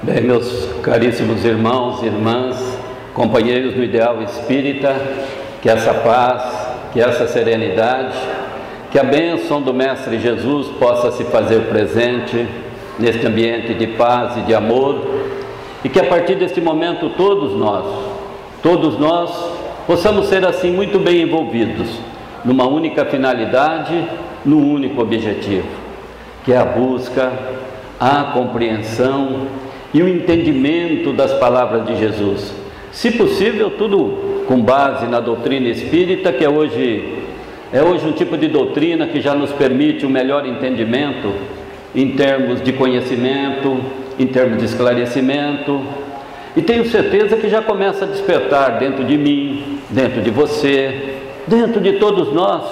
Bem, meus caríssimos irmãos e irmãs, companheiros do ideal espírita, que essa paz, que essa serenidade, que a bênção do Mestre Jesus possa se fazer presente neste ambiente de paz e de amor, e que a partir deste momento todos nós possamos ser assim muito bem envolvidos numa única finalidade, num único objetivo, que é a busca, a compreensão e o entendimento das palavras de Jesus. Se possível, tudo com base na doutrina espírita, que é hoje um tipo de doutrina que já nos permite um melhor entendimento em termos de conhecimento, em termos de esclarecimento, e tenho certeza que já começa a despertar dentro de mim, dentro de você, dentro de todos nós,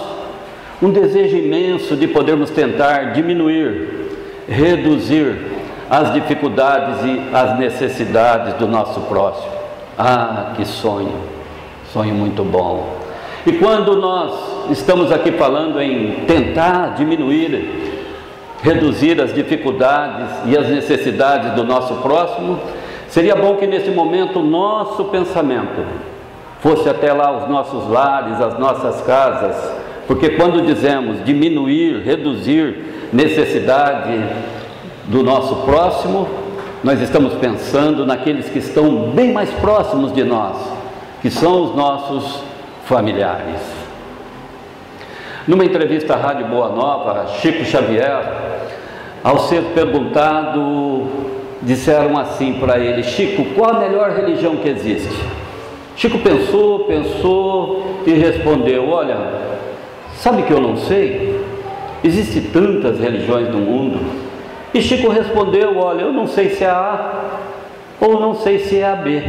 um desejo imenso de podermos tentar diminuir, reduzir as dificuldades e as necessidades do nosso próximo. Ah, que sonho muito bom. E quando nós estamos aqui falando em tentar diminuir, reduzir as dificuldades e as necessidades do nosso próximo, seria bom que nesse momento o nosso pensamento fosse até lá os nossos lares, as nossas casas, porque quando dizemos diminuir, reduzir necessidade do nosso próximo, nós estamos pensando naqueles que estão bem mais próximos de nós, que são os nossos familiares. Numa entrevista à Rádio Boa Nova, Chico Xavier, ao ser perguntado, disseram assim para ele: Chico, qual a melhor religião que existe? Chico pensou e respondeu: olha, sabe que eu não sei? Existem tantas religiões no mundo. E Chico respondeu: olha, eu não sei se é a A ou não sei se é a B.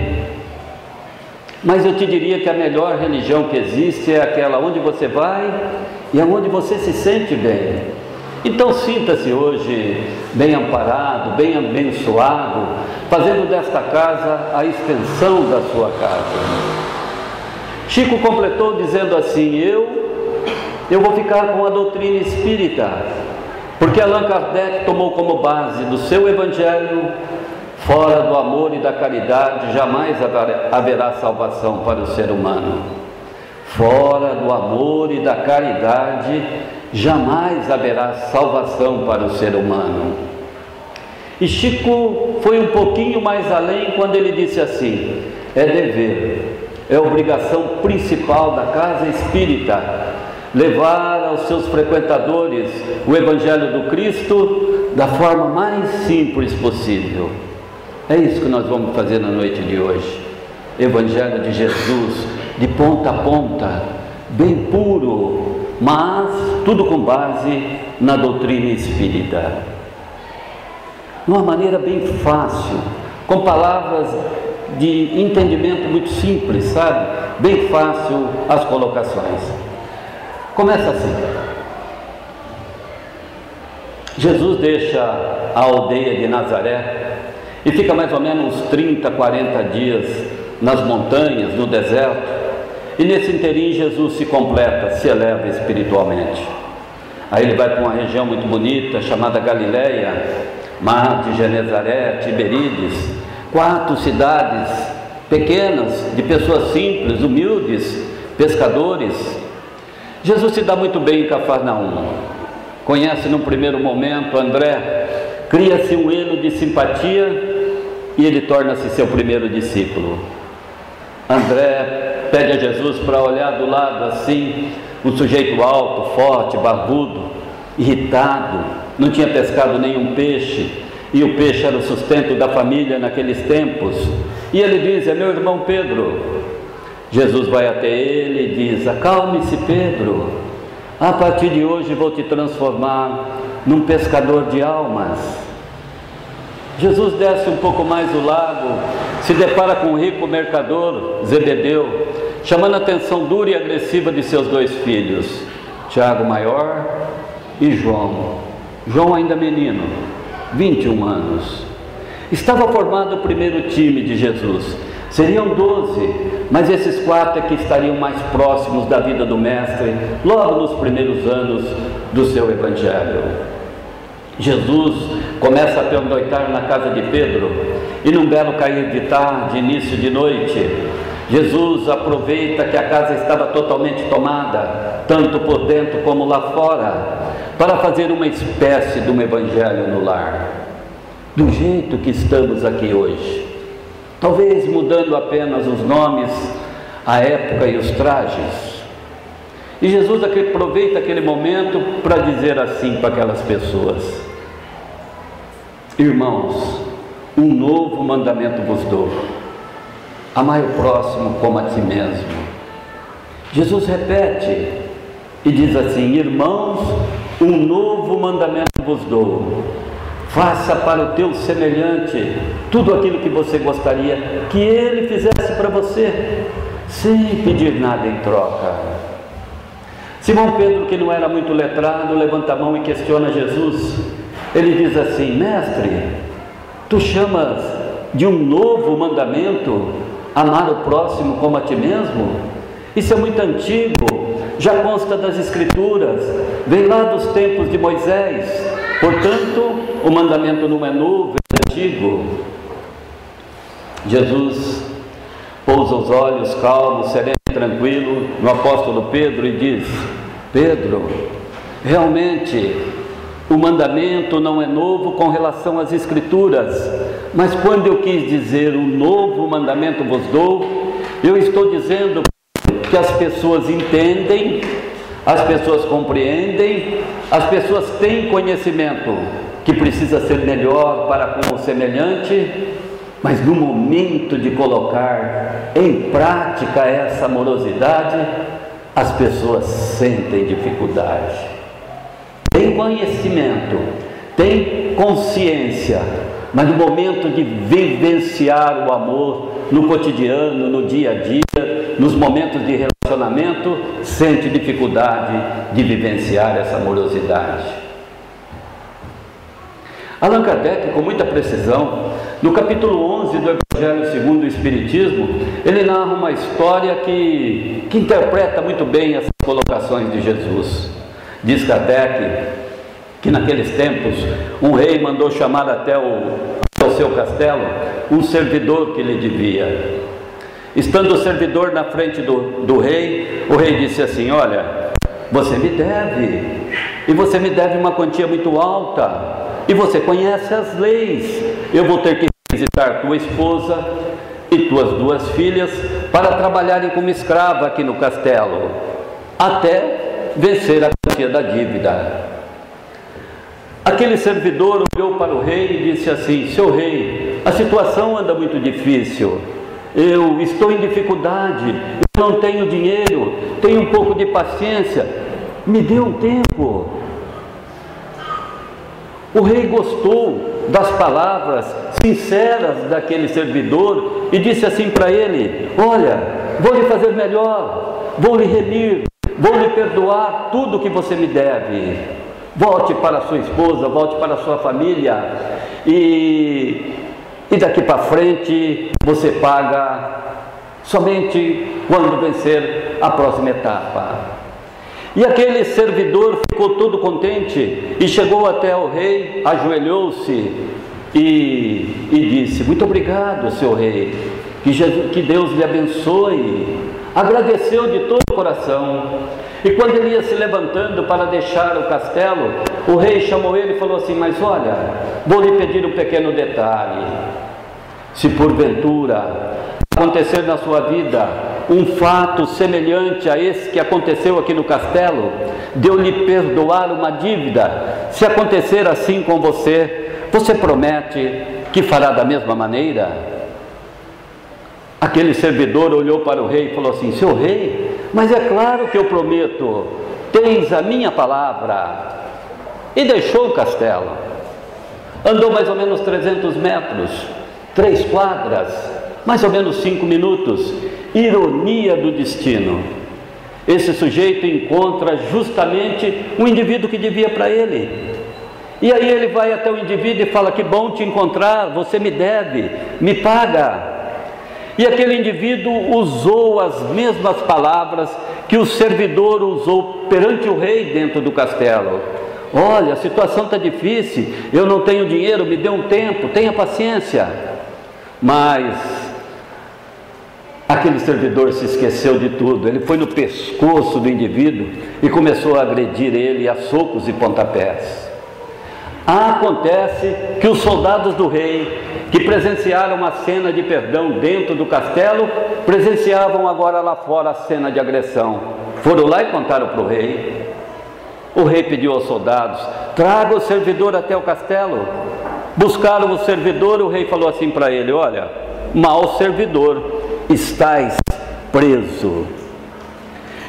Mas eu te diria que a melhor religião que existe é aquela onde você vai e aonde você se sente bem. Então sinta-se hoje bem amparado, bem abençoado, fazendo desta casa a extensão da sua casa. Chico completou dizendo assim: eu vou ficar com a doutrina espírita, porque Allan Kardec tomou como base do seu evangelho: fora do amor e da caridade jamais haverá salvação para o ser humano. Fora do amor e da caridade jamais haverá salvação para o ser humano. E Chico foi um pouquinho mais além quando ele disse assim: é dever, é obrigação principal da casa espírita levar aos seus frequentadores o Evangelho do Cristo da forma mais simples possível. É isso que nós vamos fazer na noite de hoje. Evangelho de Jesus, de ponta a ponta, bem puro, mas tudo com base na doutrina espírita. De uma maneira bem fácil, com palavras de entendimento muito simples, sabe? Bem fácil as colocações. Começa assim: Jesus deixa a aldeia de Nazaré e fica mais ou menos uns 30, 40 dias nas montanhas, no deserto, e nesse inteirinho Jesus se completa, se eleva espiritualmente. Aí ele vai para uma região muito bonita chamada Galileia, Mar de Genezaré, Tiberíades, 4 cidades pequenas, de pessoas simples, humildes, pescadores. Jesus se dá muito bem em Cafarnaum, conhece num primeiro momento André, cria-se um elo de simpatia e ele torna-se seu primeiro discípulo. André pede a Jesus para olhar do lado assim, um sujeito alto, forte, barbudo, irritado, não tinha pescado nenhum peixe, e o peixe era o sustento da família naqueles tempos. E ele diz: é meu irmão Pedro. Jesus vai até ele e diz: acalme-se, Pedro, a partir de hoje vou te transformar num pescador de almas. Jesus desce um pouco mais o lago, se depara com um rico mercador, Zebedeu, chamando a atenção dura e agressiva de seus 2 filhos, Tiago maior e João. João ainda menino, 21 anos. Estava formado o primeiro time de Jesus. Seriam 12, mas esses 4 é que estariam mais próximos da vida do Mestre, logo nos primeiros anos do seu Evangelho. Jesus começa a pernoitar na casa de Pedro, e num belo cair de tarde, início de noite, Jesus aproveita que a casa estava totalmente tomada, tanto por dentro como lá fora, para fazer uma espécie de um evangelho no lar, do jeito que estamos aqui hoje, talvez mudando apenas os nomes, a época e os trajes. E Jesus aproveita aquele momento para dizer assim para aquelas pessoas: irmãos, um novo mandamento vos dou, amai o próximo como a ti mesmo. Jesus repete e diz assim: irmãos, um novo mandamento vos dou, faça para o teu semelhante tudo aquilo que você gostaria que ele fizesse para você, sem pedir nada em troca. Simão Pedro, que não era muito letrado, levanta a mão e questiona Jesus. Ele diz assim: mestre, tu chamas de um novo mandamento amar o próximo como a ti mesmo? Isso é muito antigo, já consta das Escrituras, vem lá dos tempos de Moisés. Portanto, o mandamento não é novo, é antigo. Jesus pousa os olhos calmo, sereno e tranquilo no apóstolo Pedro e diz: Pedro, realmente o mandamento não é novo com relação às Escrituras, mas quando eu quis dizer o novo mandamento vos dou, eu estou dizendo que as pessoas entendem, as pessoas compreendem, as pessoas têm conhecimento que precisa ser melhor para com o semelhante, mas no momento de colocar em prática essa amorosidade, as pessoas sentem dificuldade. Tem conhecimento, tem consciência, mas no momento de vivenciar o amor no cotidiano, no dia a dia, nos momentos de relacionamento, sente dificuldade de vivenciar essa amorosidade. Allan Kardec, com muita precisão, no capítulo 11 do Evangelho segundo o Espiritismo, ele narra uma história que interpreta muito bem essas colocações de Jesus. Diz Kardec que naqueles tempos um rei mandou chamar até o seu castelo um servidor que lhe devia. Estando o servidor na frente do rei, o rei disse assim: olha, você me deve, e você me deve uma quantia muito alta, e você conhece as leis, eu vou ter que visitar tua esposa e tuas 2 filhas para trabalharem como escrava aqui no castelo, até vencer a quantia da dívida. Aquele servidor olhou para o rei e disse assim: seu rei, a situação anda muito difícil, eu estou em dificuldade, eu não tenho dinheiro, tenho um pouco de paciência, me dê um tempo. O rei gostou das palavras sinceras daquele servidor e disse assim para ele: olha, vou lhe fazer melhor, vou lhe remir, vou lhe perdoar tudo que você me deve. Volte para a sua esposa, volte para a sua família e daqui para frente você paga somente quando vencer a próxima etapa. E aquele servidor ficou todo contente e chegou até o rei, ajoelhou-se e disse: muito obrigado, seu rei, que Deus lhe abençoe. Agradeceu de todo o coração. E quando ele ia se levantando para deixar o castelo, o rei chamou ele e falou assim: mas olha, vou lhe pedir um pequeno detalhe. Se porventura acontecer na sua vida um fato semelhante a esse que aconteceu aqui no castelo, de eu lhe perdoar uma dívida, se acontecer assim com você, você promete que fará da mesma maneira? Aquele servidor olhou para o rei e falou assim: seu rei, mas é claro que eu prometo, tens a minha palavra. E deixou o castelo. Andou mais ou menos 300 metros, 3 quadras, mais ou menos 5 minutos. Ironia do destino, esse sujeito encontra justamente um indivíduo que devia para ele. E aí ele vai até o indivíduo e fala: que bom te encontrar, você me deve, me paga. E aquele indivíduo usou as mesmas palavras que o servidor usou perante o rei dentro do castelo: olha, a situação está difícil, eu não tenho dinheiro, me dê um tempo, tenha paciência. Mas aquele servidor se esqueceu de tudo. Ele foi no pescoço do indivíduo e começou a agredir ele a socos e pontapés. Acontece que os soldados do rei, que presenciaram a cena de perdão dentro do castelo, presenciavam agora lá fora a cena de agressão. Foram lá e contaram para o rei. O rei pediu aos soldados: traga o servidor até o castelo. Buscaram o servidor. O rei falou assim para ele: olha, mau servidor, estás preso.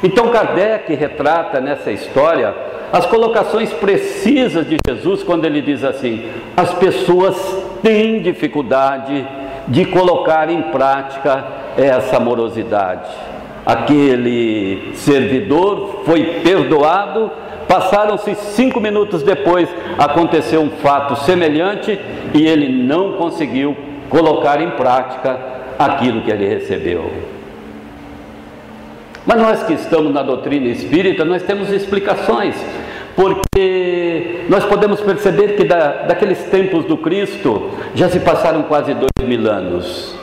Então Kardec retrata nessa história as colocações precisas de Jesus quando ele diz assim: as pessoas têm dificuldade de colocar em prática essa amorosidade. Aquele servidor foi perdoado, passaram-se 5 minutos depois, aconteceu um fato semelhante e ele não conseguiu colocar em prática aquilo que ele recebeu. Mas nós que estamos na doutrina espírita, nós temos explicações, porque nós podemos perceber que daqueles tempos do Cristo já se passaram quase 2000 anos,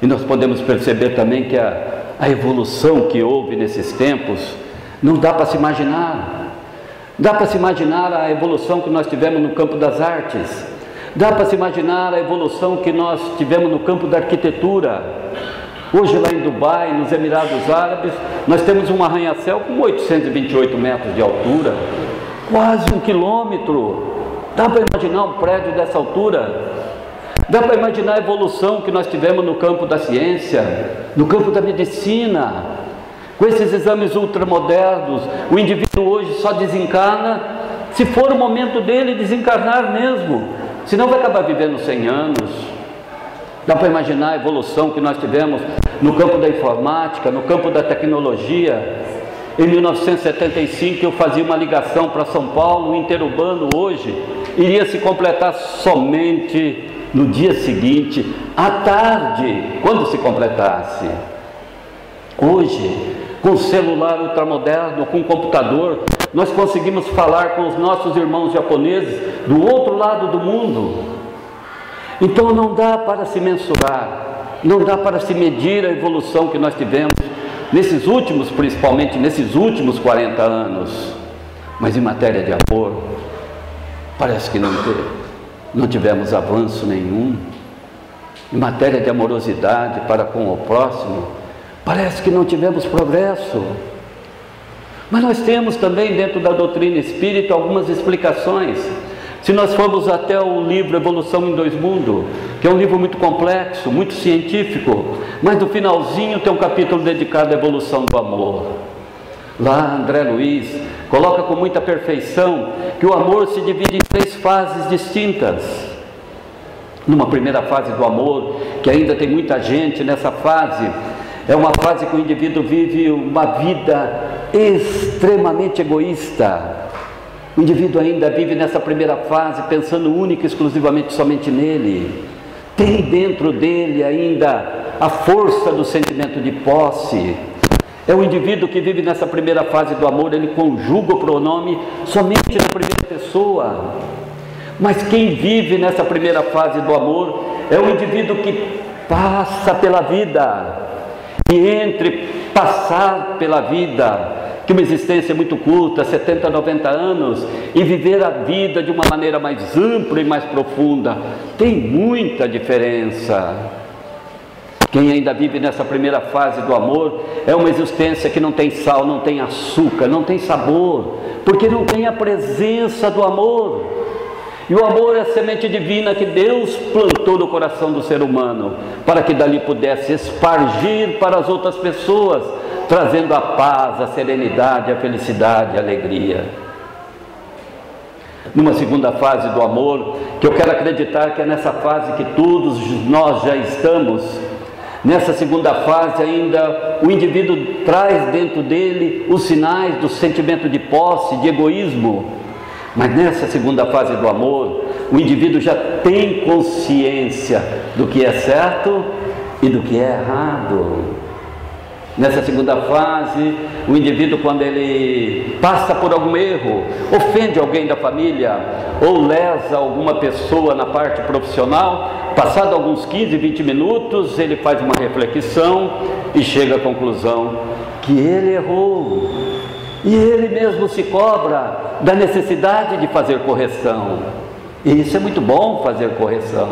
e nós podemos perceber também que a evolução que houve nesses tempos não dá para se imaginar. Dá para se imaginar a evolução que nós tivemos no campo das artes, dá para se imaginar a evolução que nós tivemos no campo da arquitetura. Hoje lá em Dubai, nos Emirados Árabes, nós temos um arranha-céu com 828 metros de altura, quase 1 quilômetro. Dá para imaginar um prédio dessa altura? Dá para imaginar a evolução que nós tivemos no campo da ciência, no campo da medicina, com esses exames ultramodernos. O indivíduo hoje só desencarna se for o momento dele desencarnar mesmo, senão vai acabar vivendo 100 anos. Dá para imaginar a evolução que nós tivemos no campo da informática, no campo da tecnologia. Em 1975 eu fazia uma ligação para São Paulo, o interurbano hoje iria se completar somente no dia seguinte, à tarde, quando se completasse. Hoje, com o celular ultramoderno, com o computador, nós conseguimos falar com os nossos irmãos japoneses do outro lado do mundo. Então não dá para se mensurar, não dá para se medir a evolução que nós tivemos nesses últimos, principalmente nesses últimos 40 anos. Mas em matéria de amor, parece que não tivemos avanço nenhum. Em matéria de amorosidade para com o próximo, parece que não tivemos progresso. Mas nós temos também dentro da doutrina espírita algumas explicações. Se nós formos até o livro Evolução em Dois Mundos, que é um livro muito complexo, muito científico, mas no finalzinho tem um capítulo dedicado à evolução do amor. Lá André Luiz coloca com muita perfeição que o amor se divide em 3 fases distintas. Numa primeira fase do amor, que ainda tem muita gente nessa fase, é uma fase que o indivíduo vive uma vida extremamente egoísta. O indivíduo ainda vive nessa primeira fase pensando única e exclusivamente somente nele. Tem dentro dele ainda a força do sentimento de posse. É o indivíduo que vive nessa primeira fase do amor, ele conjuga o pronome somente na primeira pessoa. Mas quem vive nessa primeira fase do amor é o indivíduo que passa pela vida. E entre passar pela vida, que uma existência muito curta, 70, 90 anos, e viver a vida de uma maneira mais ampla e mais profunda, tem muita diferença. Quem ainda vive nessa primeira fase do amor é uma existência que não tem sal, não tem açúcar, não tem sabor, porque não tem a presença do amor. E o amor é a semente divina que Deus plantou no coração do ser humano, para que dali pudesse espargir para as outras pessoas, trazendo a paz, a serenidade, a felicidade, a alegria. Numa segunda fase do amor, que eu quero acreditar que é nessa fase que todos nós já estamos, nessa segunda fase ainda o indivíduo traz dentro dele os sinais do sentimento de posse, de egoísmo. Mas nessa segunda fase do amor, o indivíduo já tem consciência do que é certo e do que é errado. Nessa segunda fase, o indivíduo, quando ele passa por algum erro, ofende alguém da família ou lesa alguma pessoa na parte profissional, passado alguns 15, 20 minutos, ele faz uma reflexão e chega à conclusão que ele errou. E ele mesmo se cobra da necessidade de fazer correção. E isso é muito bom, fazer correção.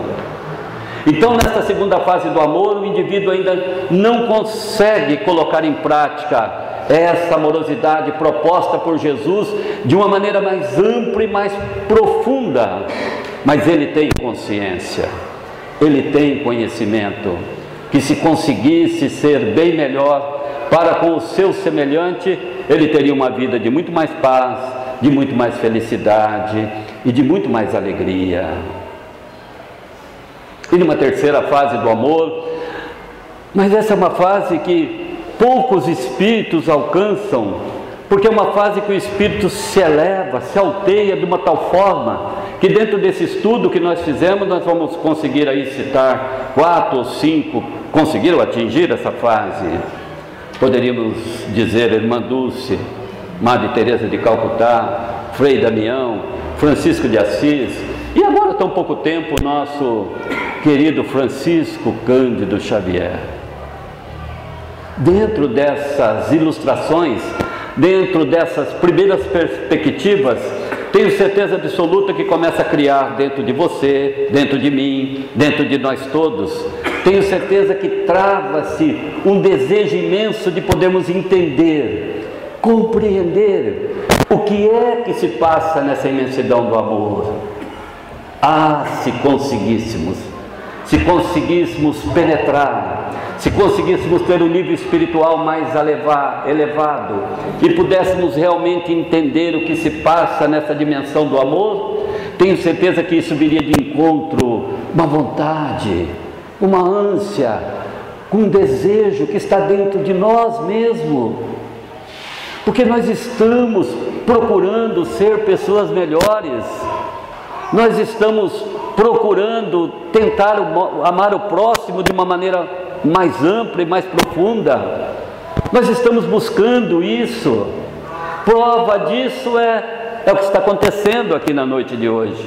Então, nesta segunda fase do amor, o indivíduo ainda não consegue colocar em prática essa amorosidade proposta por Jesus de uma maneira mais ampla e mais profunda. Mas ele tem consciência, ele tem conhecimento, que se conseguisse ser bem melhor para com o seu semelhante, ele teria uma vida de muito mais paz, de muito mais felicidade e de muito mais alegria. E numa terceira fase do amor, mas essa é uma fase que poucos espíritos alcançam, porque é uma fase que o espírito se eleva, se alteia de uma tal forma, que dentro desse estudo que nós fizemos, nós vamos conseguir aí citar 4 ou 5, conseguiram atingir essa fase. Poderíamos dizer Irmã Dulce, Madre Teresa de Calcutá, Frei Damião, Francisco de Assis, e agora, tão pouco tempo, o nosso querido Francisco Cândido Xavier. Dentro dessas ilustrações, dentro dessas primeiras perspectivas, tenho certeza absoluta que começa a criar dentro de você, dentro de mim, dentro de nós todos, tenho certeza que trava-se um desejo imenso de podermos entender, compreender o que é que se passa nessa imensidão do amor. Ah, se conseguíssemos penetrar, se conseguíssemos ter um nível espiritual mais elevado e pudéssemos realmente entender o que se passa nessa dimensão do amor, tenho certeza que isso viria de encontro uma vontade, uma ânsia, um desejo que está dentro de nós mesmos, porque nós estamos procurando ser pessoas melhores, nós estamos procurando tentar amar o próximo de uma maneira mais ampla e mais profunda. Nós estamos buscando isso. Prova disso é o que está acontecendo aqui na noite de hoje.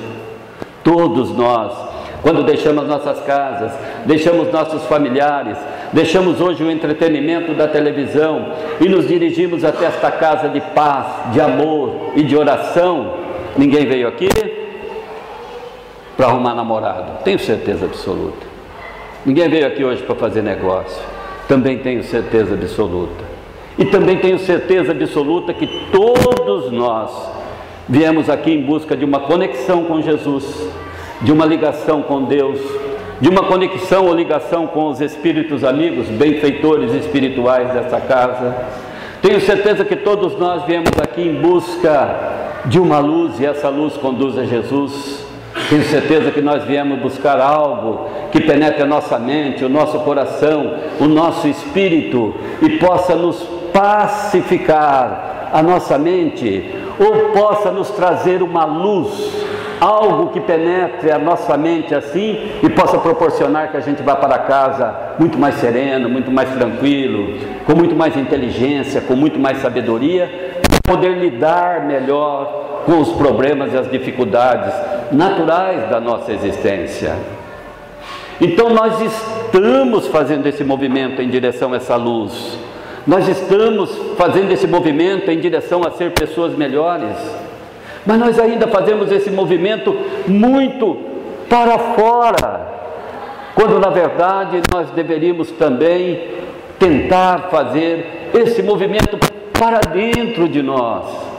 Todos nós, quando deixamos nossas casas, deixamos nossos familiares, deixamos hoje o entretenimento da televisão e nos dirigimos até esta casa de paz, de amor e de oração, ninguém veio aqui para arrumar namorado, tenho certeza absoluta. Ninguém veio aqui hoje para fazer negócio, também tenho certeza absoluta. E também tenho certeza absoluta que todos nós viemos aqui em busca de uma conexão com Jesus, de uma ligação com Deus, de uma conexão ou ligação com os espíritos amigos, benfeitores espirituais dessa casa. Tenho certeza que todos nós viemos aqui em busca de uma luz e essa luz conduz a Jesus. Tenho certeza que nós viemos buscar algo que penetre a nossa mente, o nosso coração, o nosso espírito e possa nos pacificar a nossa mente ou possa nos trazer uma luz, algo que penetre a nossa mente assim e possa proporcionar que a gente vá para casa muito mais sereno, muito mais tranquilo, com muito mais inteligência, com muito mais sabedoria, para poder lidar melhor com os problemas e as dificuldades naturais da nossa existência. Então nós estamos fazendo esse movimento em direção a essa luz, nós estamos fazendo esse movimento em direção a ser pessoas melhores, mas nós ainda fazemos esse movimento muito para fora, quando na verdade nós deveríamos também tentar fazer esse movimento para dentro de nós.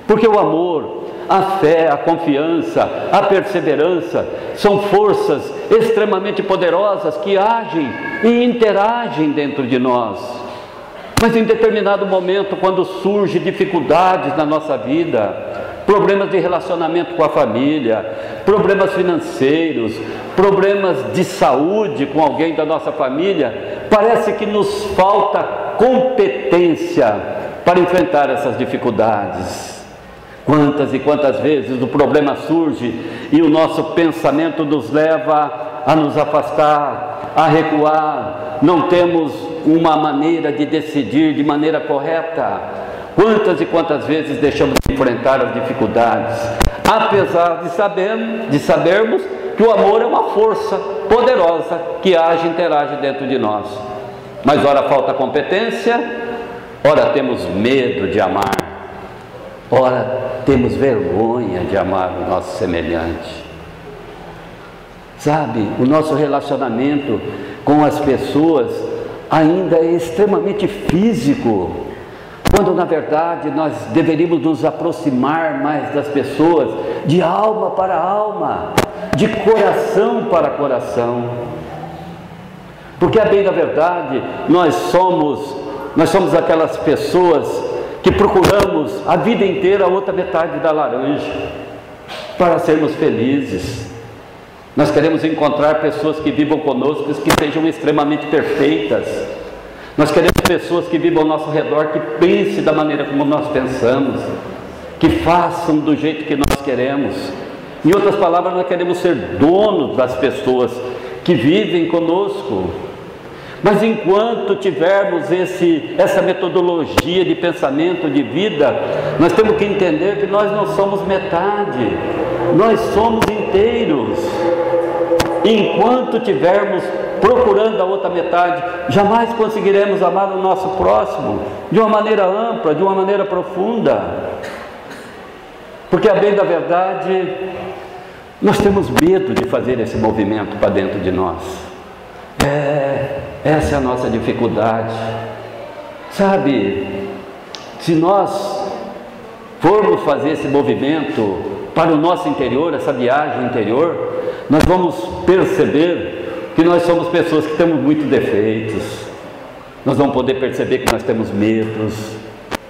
Porque o amor, a fé, a confiança, a perseverança são forças extremamente poderosas que agem e interagem dentro de nós. Mas em determinado momento, quando surgem dificuldades na nossa vida, problemas de relacionamento com a família, problemas financeiros, problemas de saúde com alguém da nossa família, parece que nos falta competência para enfrentar essas dificuldades. Quantas e quantas vezes o problema surge e o nosso pensamento nos leva a nos afastar, a recuar, não temos uma maneira de decidir de maneira correta. Quantas e quantas vezes deixamos de enfrentar as dificuldades, apesar de sabermos que o amor é uma força poderosa que age e interage dentro de nós. Mas ora falta competência, ora temos medo de amar, ora temos vergonha de amar o nosso semelhante. Sabe, o nosso relacionamento com as pessoas ainda é extremamente físico, quando na verdade nós deveríamos nos aproximar mais das pessoas, de alma para alma, de coração para coração. Porque a bem da verdade, nós somos aquelas pessoas que procuramos a vida inteira a outra metade da laranja, para sermos felizes. Nós queremos encontrar pessoas que vivam conosco, que sejam extremamente perfeitas. Nós queremos pessoas que vivam ao nosso redor, que pensem da maneira como nós pensamos, que façam do jeito que nós queremos. Em outras palavras, nós queremos ser donos das pessoas que vivem conosco. Mas enquanto tivermos essa metodologia de pensamento, de vida, nós temos que entender que nós não somos metade, nós somos inteiros. Enquanto tivermos procurando a outra metade, jamais conseguiremos amar o nosso próximo de uma maneira ampla, de uma maneira profunda. Porque a bem da verdade, nós temos medo de fazer esse movimento para dentro de nós. Essa é a nossa dificuldade. Sabe, se nós formos fazer esse movimento para o nosso interior, essa viagem interior, nós vamos perceber que nós somos pessoas que temos muitos defeitos. Nós vamos poder perceber que nós temos medos.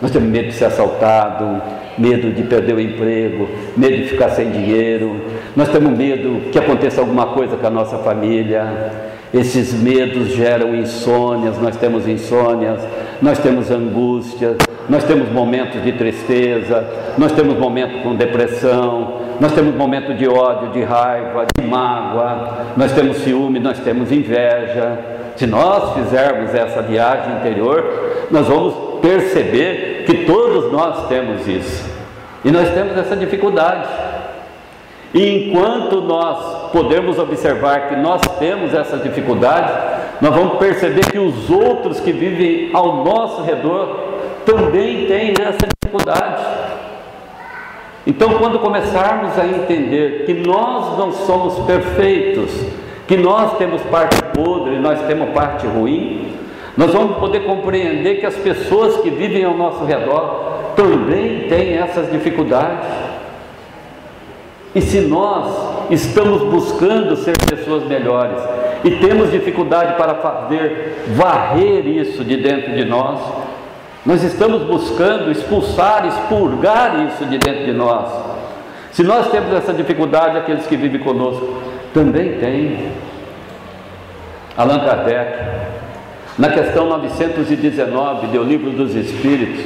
Nós temos medo de ser assaltado, medo de perder o emprego, medo de ficar sem dinheiro. Nós temos medo que aconteça alguma coisa com a nossa família. Esses medos geram insônias, nós temos insônias, nós temos angústias, nós temos momentos de tristeza, nós temos momentos com depressão, nós temos momentos de ódio, de raiva, de mágoa, nós temos ciúme, nós temos inveja. Se nós fizermos essa viagem interior, nós vamos perceber que todos nós temos isso, e nós temos essa dificuldade. E enquanto nós podemos observar que nós temos essa dificuldade, nós vamos perceber que os outros que vivem ao nosso redor também têm essa dificuldade. Então, quando começarmos a entender que nós não somos perfeitos, que nós temos parte podre, nós temos parte ruim, nós vamos poder compreender que as pessoas que vivem ao nosso redor também têm essas dificuldades. E se nós estamos buscando ser pessoas melhores e temos dificuldade para varrer isso de dentro de nós, nós estamos buscando expulsar, expurgar isso de dentro de nós. Se nós temos essa dificuldade, aqueles que vivem conosco também têm. Allan Kardec, na questão 919 do Livro dos Espíritos,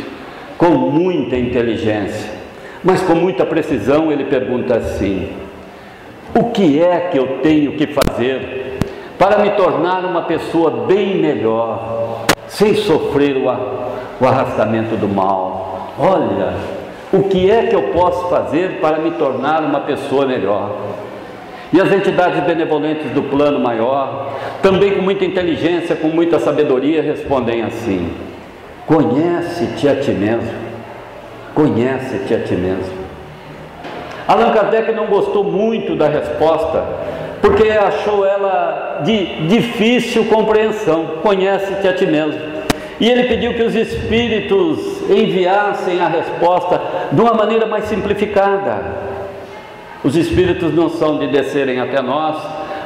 com muita inteligência, mas com muita precisão, ele pergunta assim: o que é que eu tenho que fazer para me tornar uma pessoa bem melhor, sem sofrer o arrastamento do mal? Olha, o que é que eu posso fazer para me tornar uma pessoa melhor? E as entidades benevolentes do plano maior, também com muita inteligência, com muita sabedoria, respondem assim: conhece-te a ti mesmo. Conhece-te a ti mesmo. Allan Kardec não gostou muito da resposta, porque achou ela de difícil compreensão. Conhece-te a ti mesmo. E ele pediu que os espíritos enviassem a resposta de uma maneira mais simplificada. Os espíritos não são de descerem até nós,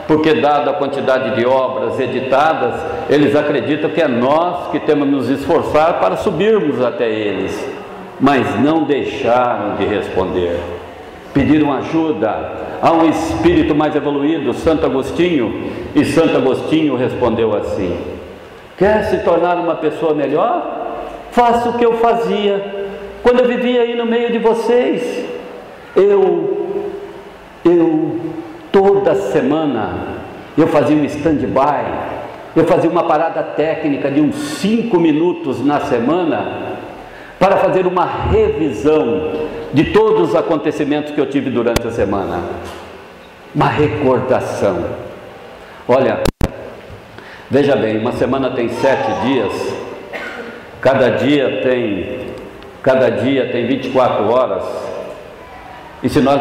porque dada a quantidade de obras editadas, eles acreditam que é nós que temos que nos esforçar para subirmos até eles. Mas não deixaram de responder. Pediram ajuda a um espírito mais evoluído, Santo Agostinho, e Santo Agostinho respondeu assim: quer se tornar uma pessoa melhor? Faça o que eu fazia quando eu vivia aí no meio de vocês. Eu toda semana eu fazia um stand-by, eu fazia uma parada técnica de uns 5 minutos na semana para fazer uma revisão de todos os acontecimentos que eu tive durante a semana, uma recordação. Olha, veja bem, uma semana tem 7 dias, cada dia tem 24 horas, e se nós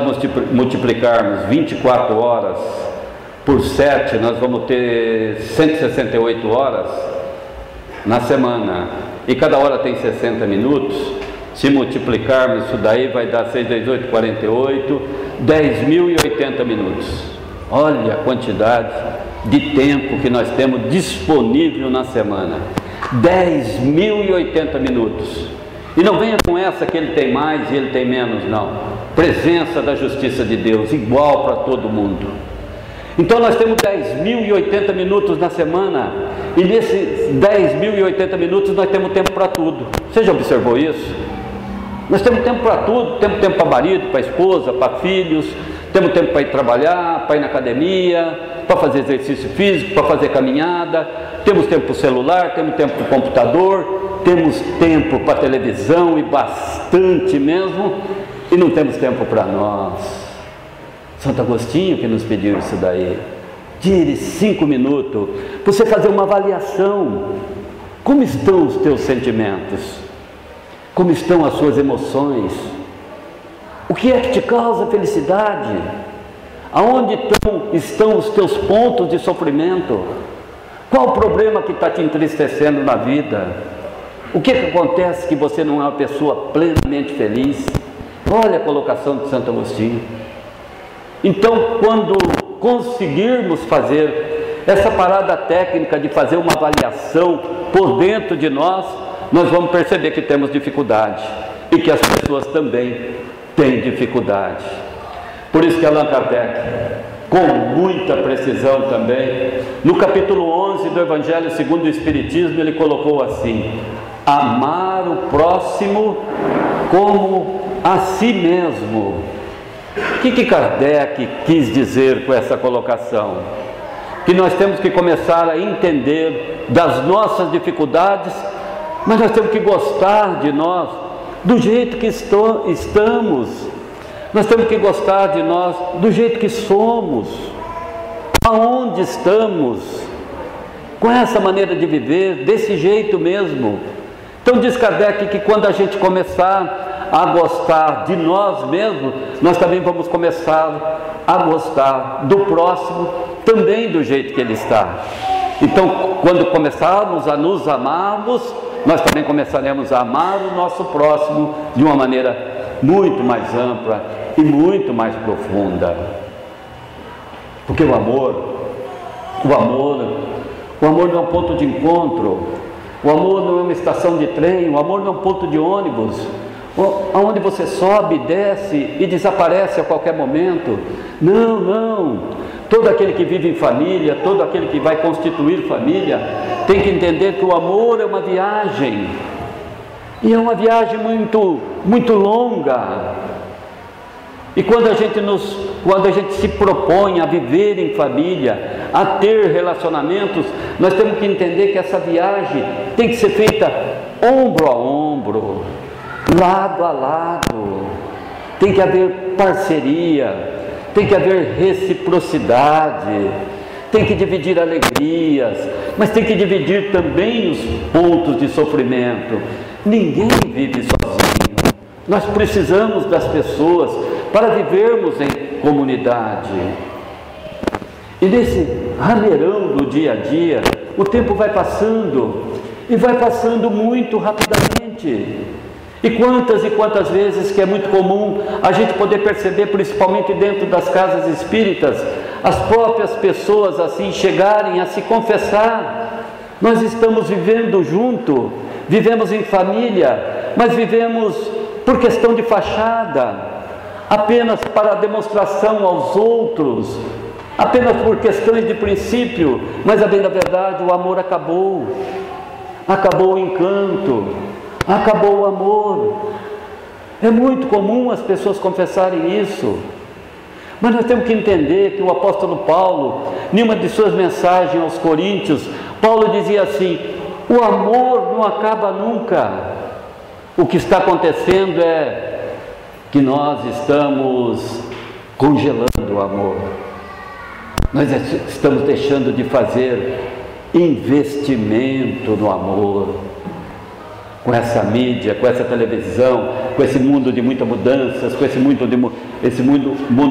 multiplicarmos 24 horas por 7, nós vamos ter 168 horas na semana, e cada hora tem 60 minutos, se multiplicarmos isso daí vai dar 6 vezes 8, 48, 10.080 minutos. Olha a quantidade de tempo que nós temos disponível na semana, 10.080 minutos. E não venha com essa que ele tem mais e ele tem menos, não. Presença da justiça de Deus, igual para todo mundo. Então nós temos 10.080 minutos na semana, e nesses 10.080 minutos nós temos tempo para tudo. Você já observou isso? Nós temos tempo para tudo, temos tempo para marido, para esposa, para filhos, temos tempo para ir trabalhar, para ir na academia, para fazer exercício físico, para fazer caminhada, temos tempo para o celular, temos tempo para o computador, temos tempo para a televisão, e bastante mesmo, e não temos tempo para nós. Santo Agostinho que nos pediu isso daí. Tire 5 minutos para você fazer uma avaliação. Como estão os teus sentimentos? Como estão as suas emoções? O que é que te causa felicidade? Aonde estão os teus pontos de sofrimento? Qual o problema que está te entristecendo na vida? O que acontece que você não é uma pessoa plenamente feliz? Olha a colocação de Santo Agostinho. Então, quando conseguirmos fazer essa parada técnica de fazer uma avaliação por dentro de nós, nós vamos perceber que temos dificuldade e que as pessoas também têm dificuldade. Por isso que Allan Kardec, com muita precisão também, no capítulo 11 do Evangelho segundo o Espiritismo, ele colocou assim: amar o próximo como a si mesmo. O que Kardec quis dizer com essa colocação? Que nós temos que começar a entender das nossas dificuldades, mas nós temos que gostar de nós do jeito que estamos. Nós temos que gostar de nós do jeito que somos, aonde estamos, com essa maneira de viver, desse jeito mesmo. Então diz Kardec que quando a gente começar a gostar de nós mesmos, nós também vamos começar a gostar do próximo também do jeito que ele está. Então, quando começarmos a nos amarmos, nós também começaremos a amar o nosso próximo de uma maneira muito mais ampla e muito mais profunda. Porque o amor não é um ponto de encontro, o amor não é uma estação de trem, o amor não é um ponto de ônibus, onde você sobe, desce e desaparece a qualquer momento. Não, não. Todo aquele que vive em família, todo aquele que vai constituir família, tem que entender que o amor é uma viagem, e é uma viagem muito, muito longa. E quando a gente se propõe a viver em família, a ter relacionamentos, nós temos que entender que essa viagem tem que ser feita ombro a ombro, lado a lado. Tem que haver parceria, tem que haver reciprocidade, tem que dividir alegrias, mas tem que dividir também os pontos de sofrimento. Ninguém vive sozinho. Nós precisamos das pessoas para vivermos em comunidade. E nesse rameirão do dia a dia, o tempo vai passando, e vai passando muito rapidamente. E quantas vezes que é muito comum a gente poder perceber, principalmente dentro das casas espíritas, as próprias pessoas assim chegarem a se confessar: nós estamos vivendo junto, vivemos em família, mas vivemos por questão de fachada, apenas para demonstração aos outros, apenas por questões de princípio, mas a bem da verdade o amor acabou o encanto, acabou o amor. É muito comum as pessoas confessarem isso. Mas nós temos que entender que o apóstolo Paulo, em uma de suas mensagens aos Coríntios, Paulo dizia assim: o amor não acaba nunca. O que está acontecendo é que nós estamos congelando o amor. Nós estamos deixando de fazer investimento no amor. Com essa mídia, com essa televisão, com esse mundo de muitas mudanças, com esse mundo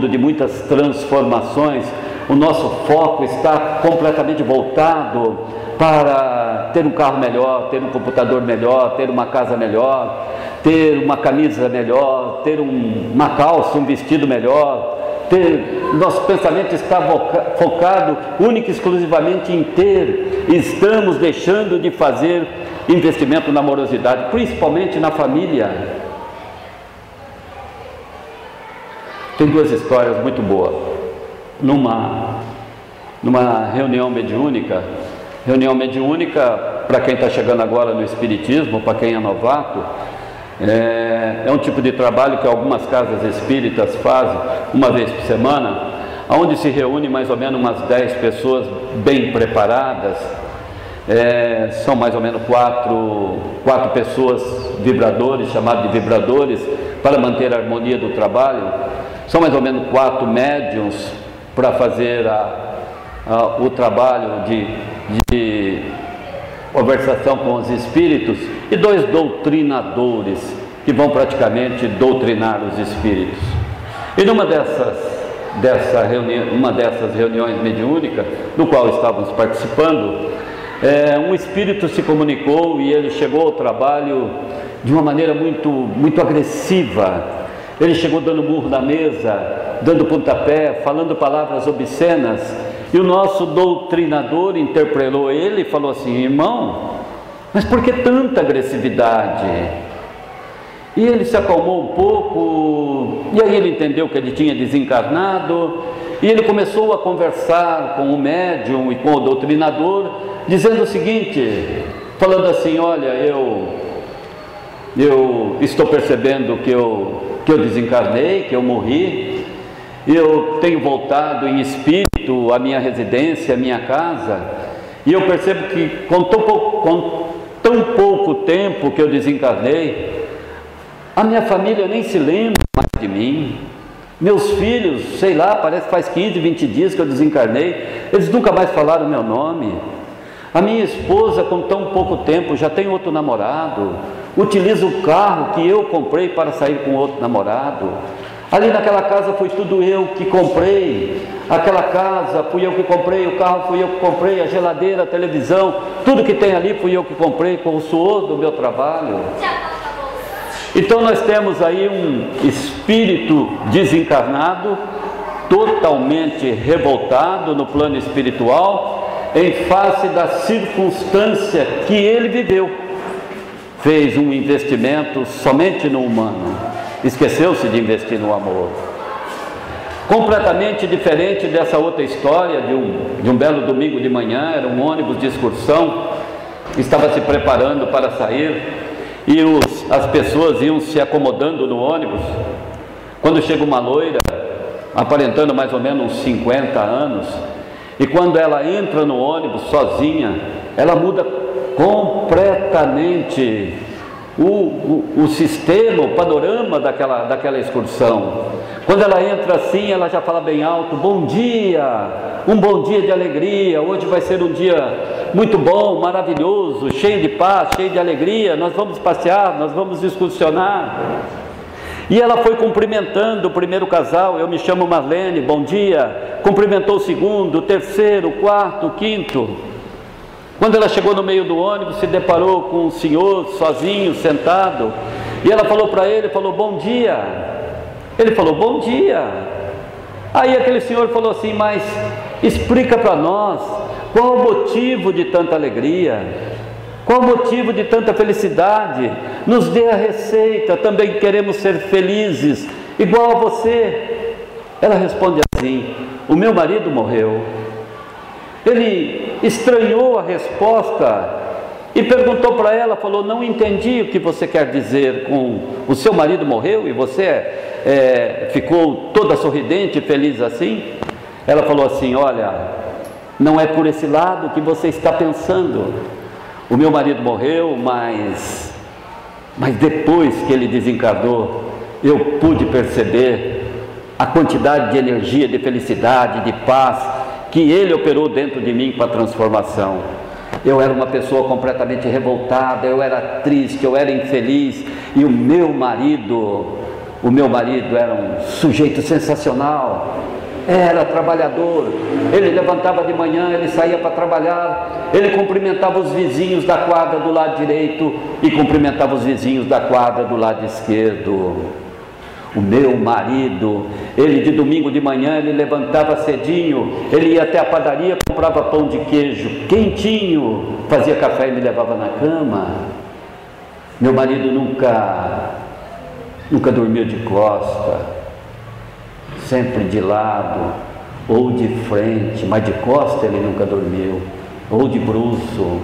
de muitas transformações, o nosso foco está completamente voltado para ter um carro melhor, ter um computador melhor, ter uma casa melhor, ter uma camisa melhor, ter uma calça, um vestido melhor. Nosso pensamento está focado única e exclusivamente em ter. Estamos deixando de fazer investimento na amorosidade, principalmente na família. Tem duas histórias muito boas. Numa reunião mediúnica, para quem está chegando agora no espiritismo, para quem é novato, é um tipo de trabalho que algumas casas espíritas fazem uma vez por semana, onde se reúne mais ou menos umas 10 pessoas bem preparadas. São mais ou menos quatro pessoas vibradores, chamados de vibradores, para manter a harmonia do trabalho. São mais ou menos 4 médiuns para fazer o trabalho de conversação com os espíritos, e 2 doutrinadores que vão praticamente doutrinar os espíritos. E numa dessas reuniões mediúnicas, no qual estávamos participando, um espírito se comunicou e ele chegou ao trabalho de uma maneira muito agressiva. Ele chegou dando murro na mesa, dando pontapé, falando palavras obscenas, e o nosso doutrinador interpelou ele e falou assim: irmão, mas por que tanta agressividade? E ele se acalmou um pouco, e aí ele entendeu que ele tinha desencarnado, e ele começou a conversar com o médium e com o doutrinador, dizendo o seguinte, falando assim: olha, eu estou percebendo que eu desencarnei, que eu morri, eu tenho voltado em espírito à minha residência, à minha casa, e eu percebo que com tão pouco tempo que eu desencarnei, a minha família nem se lembra mais de mim. Meus filhos, sei lá, parece que faz 15, 20 dias que eu desencarnei, eles nunca mais falaram meu nome. A minha esposa, com tão pouco tempo, já tem outro namorado, utiliza o carro que eu comprei para sair com outro namorado. Ali naquela casa foi tudo eu que comprei, aquela casa fui eu que comprei, o carro fui eu que comprei, a geladeira, a televisão, tudo que tem ali fui eu que comprei com o suor do meu trabalho. Então nós temos aí um espírito desencarnado, totalmente revoltado no plano espiritual, em face da circunstância que ele viveu. Fez um investimento somente no humano, esqueceu-se de investir no amor. Completamente diferente dessa outra história de um belo domingo de manhã, era um ônibus de excursão, estava se preparando para sair, e as pessoas iam se acomodando no ônibus, quando chega uma loira, aparentando mais ou menos uns 50 anos, e quando ela entra no ônibus sozinha, ela muda completamente o sistema, o panorama daquela excursão. Quando ela entra assim, ela já fala bem alto: bom dia, um bom dia de alegria, hoje vai ser um dia muito bom, maravilhoso, cheio de paz, cheio de alegria, nós vamos passear, nós vamos excursionar. E ela foi cumprimentando o primeiro casal: eu me chamo Marlene, bom dia. Cumprimentou o segundo, o terceiro, o quarto, o quinto. Quando ela chegou no meio do ônibus, se deparou com um senhor sozinho, sentado, e ela falou para ele, falou: bom dia. Ele falou: bom dia. Aí aquele senhor falou assim: mas explica para nós, qual o motivo de tanta alegria? Qual o motivo de tanta felicidade? Nos dê a receita, também queremos ser felizes, igual a você. Ela responde assim: o meu marido morreu. Ele estranhou a resposta e perguntou para ela, falou: não entendi o que você quer dizer com o seu marido morreu e você ficou toda sorridente e feliz assim? Ela falou assim: olha, não é por esse lado que você está pensando. O meu marido morreu, mas depois que ele desencarnou, eu pude perceber a quantidade de energia, de felicidade, de paz que ele operou dentro de mim para a transformação. Eu era uma pessoa completamente revoltada, eu era triste, eu era infeliz, e o meu marido era um sujeito sensacional, era trabalhador, ele levantava de manhã, ele saía para trabalhar, ele cumprimentava os vizinhos da quadra do lado direito e cumprimentava os vizinhos da quadra do lado esquerdo. O meu marido, ele de domingo de manhã, ele levantava cedinho, ele ia até a padaria, comprava pão de queijo quentinho, fazia café e me levava na cama. Meu marido nunca dormiu de costa, sempre de lado ou de frente, mas de costa ele nunca dormiu, ou de bruço.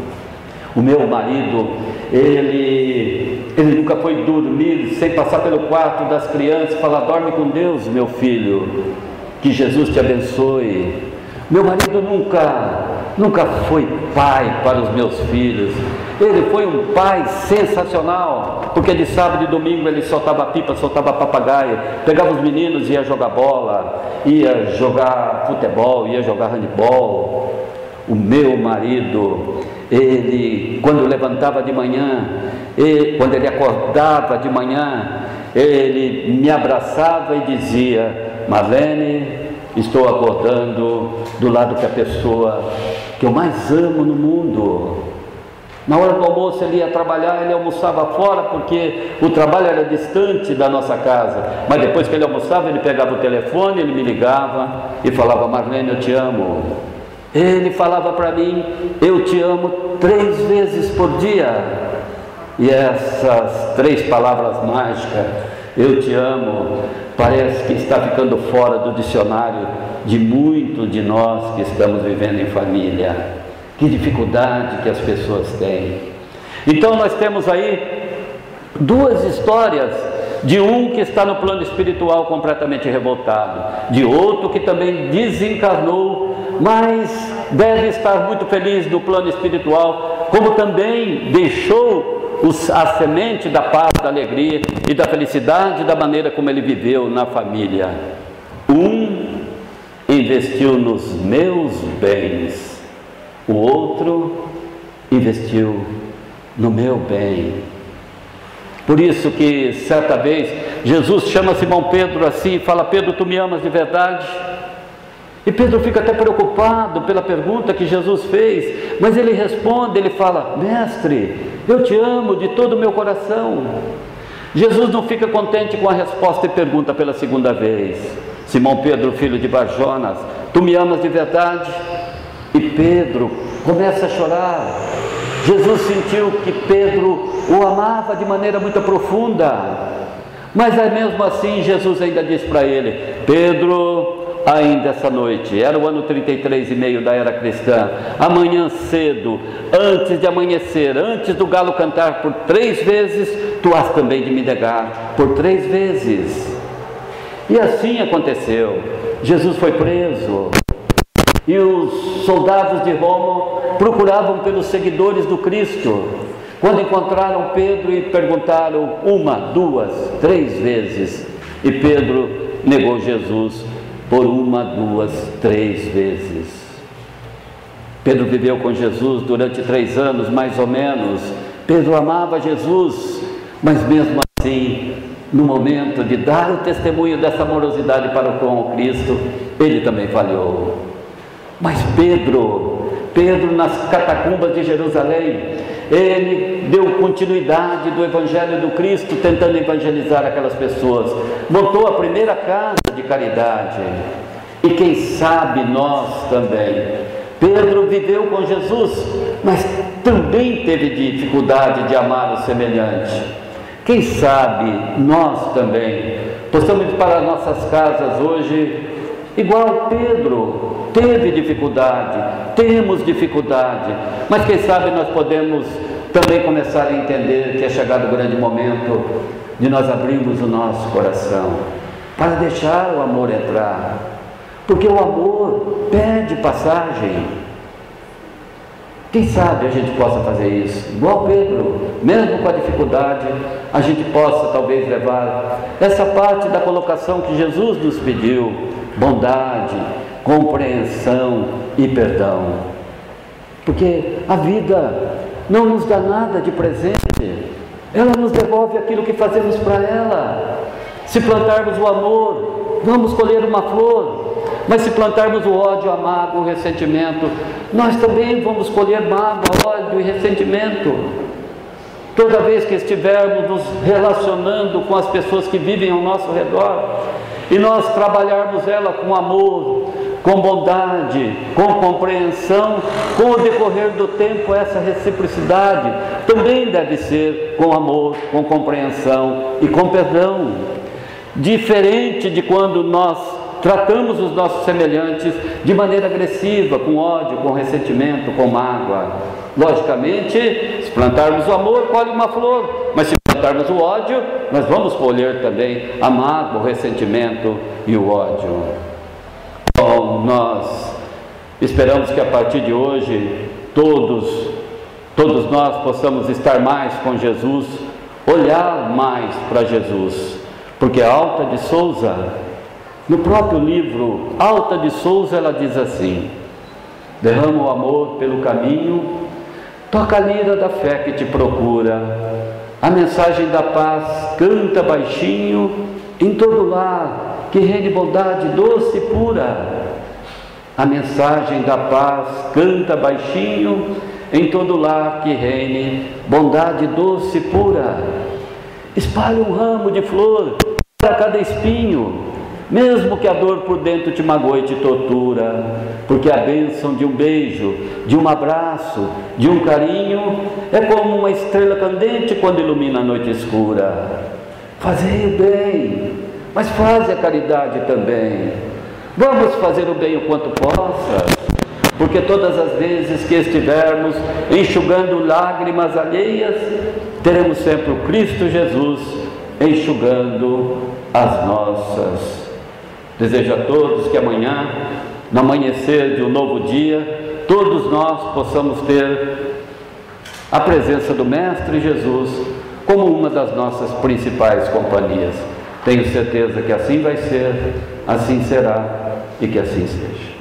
O meu marido, ele nunca foi dormir sem passar pelo quarto das crianças e falar: dorme com Deus, meu filho, que Jesus te abençoe. Meu marido nunca foi pai para os meus filhos. Ele foi um pai sensacional, porque de sábado e domingo ele soltava pipa, soltava papagaio, pegava os meninos e ia jogar bola, ia jogar futebol, ia jogar handebol. O meu marido, ele, quando levantava de manhã, quando ele acordava de manhã, ele me abraçava e dizia: Marlene, estou acordando do lado que a pessoa que eu mais amo no mundo. Na hora do almoço ele ia trabalhar, ele almoçava fora, porque o trabalho era distante da nossa casa, mas depois que ele almoçava, ele pegava o telefone, ele me ligava e falava: Marlene, eu te amo. Ele falava para mim: eu te amo 3 vezes por dia. E essas 3 palavras mágicas, eu te amo, parece que está ficando fora do dicionário de muitos de nós que estamos vivendo em família. Que dificuldade que as pessoas têm. Então nós temos aí 2 histórias, de um que está no plano espiritual completamente revoltado, de outro que também desencarnou, mas deve estar muito feliz no plano espiritual, como também deixou a semente da paz, da alegria e da felicidade da maneira como ele viveu na família. Um investiu nos meus bens, o outro investiu no meu bem. Por isso que certa vez Jesus chama Simão Pedro assim e fala: Pedro, tu me amas de verdade? E Pedro fica até preocupado pela pergunta que Jesus fez, mas ele responde, ele fala: mestre, eu te amo de todo o meu coração. Jesus não fica contente com a resposta e pergunta pela segunda vez: Simão Pedro, filho de Barjonas, tu me amas de verdade? E Pedro começa a chorar. Jesus sentiu que Pedro o amava de maneira muito profunda, mas mesmo assim Jesus ainda diz para ele: Pedro, ainda essa noite, era o ano 33 e meio da era cristã, amanhã cedo, antes de amanhecer, antes do galo cantar por 3 vezes, tu has também de me negar por 3 vezes. E assim aconteceu. Jesus foi preso, e os soldados de Roma procuravam pelos seguidores do Cristo. Quando encontraram Pedro e perguntaram 1, 2, 3 vezes, e Pedro negou Jesus por 1, 2, 3 vezes. Pedro viveu com Jesus durante 3 anos, mais ou menos. Pedro amava Jesus, mas mesmo assim, no momento de dar o testemunho dessa amorosidade para com o Cristo, ele também falhou. Mas Pedro nas catacumbas de Jerusalém, ele deu continuidade do Evangelho do Cristo, tentando evangelizar aquelas pessoas, montou a primeira casa de caridade. E quem sabe nós também. Pedro viveu com Jesus, mas também teve dificuldade de amar o semelhante. Quem sabe nós também possamos ir para nossas casas hoje igual Pedro teve dificuldade, temos dificuldade, mas quem sabe nós podemos também começarem a entender que é chegado o grande momento de nós abrirmos o nosso coração para deixar o amor entrar, porque o amor pede passagem. Quem sabe a gente possa fazer isso, igual Pedro, mesmo com a dificuldade, a gente possa talvez levar essa parte da colocação que Jesus nos pediu: bondade, compreensão e perdão. Porque a vida não nos dá nada de presente, ela nos devolve aquilo que fazemos para ela. Se plantarmos o amor, vamos colher uma flor. Mas se plantarmos o ódio, a mágoa, o ressentimento, nós também vamos colher mágoa, ódio e ressentimento. Toda vez que estivermos nos relacionando com as pessoas que vivem ao nosso redor, e nós trabalharmos ela com amor, com bondade, com compreensão, com o decorrer do tempo, essa reciprocidade também deve ser com amor, com compreensão e com perdão. Diferente de quando nós tratamos os nossos semelhantes de maneira agressiva, com ódio, com ressentimento, com mágoa. Logicamente, se plantarmos o amor, colhe uma flor, mas se plantarmos o ódio, nós vamos colher também a mágoa, o ressentimento e o ódio. Bom, nós esperamos que a partir de hoje, todos nós possamos estar mais com Jesus, olhar mais para Jesus, porque a Alta de Souza, no próprio livro Alta de Souza, ela diz assim: derrama o amor pelo caminho, toca a lira da fé que te procura, a mensagem da paz canta baixinho em todo lar, que reine bondade doce e pura. A mensagem da paz canta baixinho em todo lar, que reine bondade doce e pura. Espalhe um ramo de flor para cada espinho, mesmo que a dor por dentro te magoe e te tortura, porque a bênção de um beijo, de um abraço, de um carinho, é como uma estrela candente quando ilumina a noite escura. Fazei o bem, mas faze a caridade também. Vamos fazer o bem o quanto possa, porque todas as vezes que estivermos enxugando lágrimas alheias, teremos sempre o Cristo Jesus enxugando as nossas. Desejo a todos que amanhã, no amanhecer de um novo dia, todos nós possamos ter a presença do Mestre Jesus como uma das nossas principais companhias. Tenho certeza que assim vai ser, assim será e que assim seja.